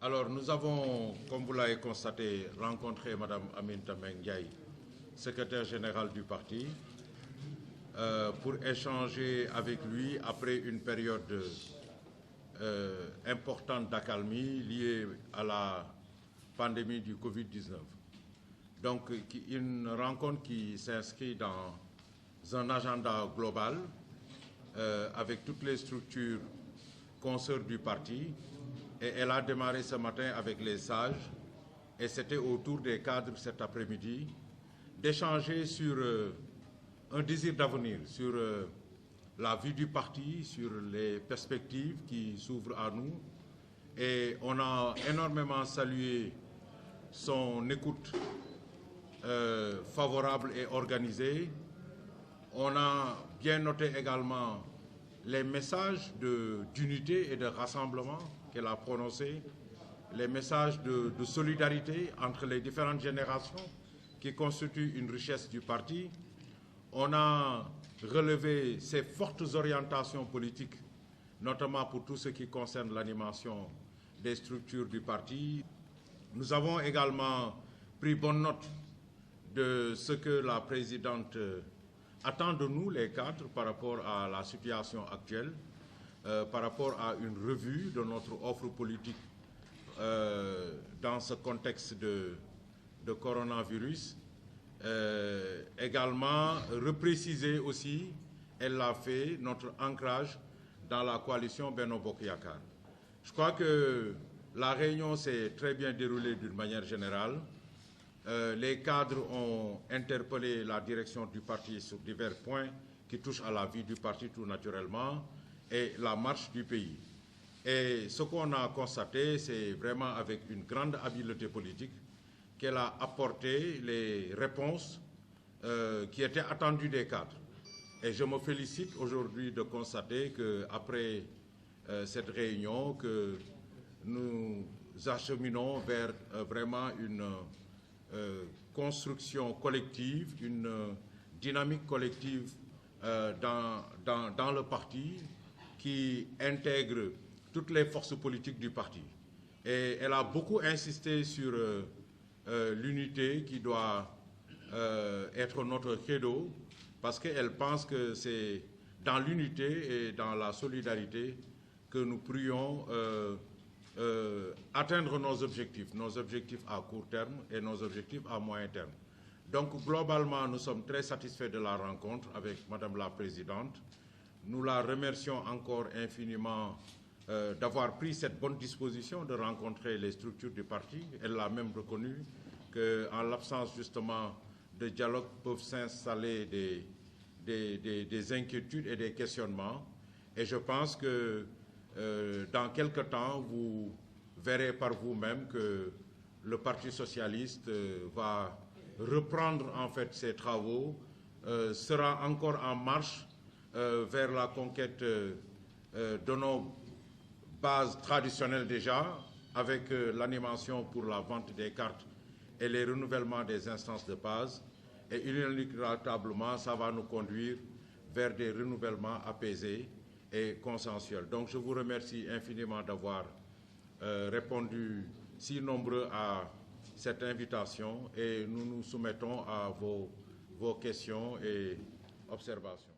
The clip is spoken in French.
Alors, nous avons, comme vous l'avez constaté, rencontré Mme Aminata Mbengue Ndiaye, secrétaire générale du parti, pour échanger avec lui après une période importante d'accalmie liée à la pandémie du Covid-19. Donc, une rencontre qui s'inscrit dans un agenda global avec toutes les structures consoeurs du parti. Et elle a démarré ce matin avec les sages, et c'était au tour des cadres cet après-midi, d'échanger sur un désir d'avenir, sur la vie du parti, sur les perspectives qui s'ouvrent à nous. Et on a énormément salué son écoute favorable et organisée. On a bien noté également les messages d'unité et de rassemblement qu'elle a prononcés, les messages de solidarité entre les différentes générations qui constituent une richesse du parti. On a relevé ses fortes orientations politiques, notamment pour tout ce qui concerne l'animation des structures du parti. Nous avons également pris bonne note de ce que la présidente attend de nous, les cadres, par rapport à la situation actuelle, par rapport à une revue de notre offre politique dans ce contexte de coronavirus. Également, repréciser aussi, elle l'a fait, notre ancrage dans la coalition Benno Bokk Yakaar. Je crois que la réunion s'est très bien déroulée d'une manière générale. Les cadres ont interpellé la direction du parti sur divers points qui touchent à la vie du parti tout naturellement et la marche du pays. Et ce qu'on a constaté, c'est vraiment avec une grande habileté politique qu'elle a apporté les réponses qui étaient attendues des cadres. Et je me félicite aujourd'hui de constater qu'après cette réunion, que nous acheminons vers vraiment une construction collective, une dynamique collective dans le parti qui intègre toutes les forces politiques du parti. Et elle a beaucoup insisté sur l'unité qui doit être notre credo, parce qu'elle pense que c'est dans l'unité et dans la solidarité que nous pourrions atteindre nos objectifs à court terme et nos objectifs à moyen terme. Donc globalement, nous sommes très satisfaits de la rencontre avec Madame la Présidente. Nous la remercions encore infiniment d'avoir pris cette bonne disposition de rencontrer les structures du parti. Elle l'a même reconnu qu'en l'absence justement de dialogue peuvent s'installer des inquiétudes et des questionnements. Et je pense que dans quelque temps, vous verrez par vous-même que le Parti socialiste va reprendre en fait ses travaux, sera encore en marche vers la conquête de nos bases traditionnelles déjà, avec l'animation pour la vente des cartes et les renouvellements des instances de base. Et inéluctablement, ça va nous conduire vers des renouvellements apaisés et consensuels. Donc je vous remercie infiniment d'avoir répondu si nombreux à cette invitation et nous nous soumettons à vos questions et observations.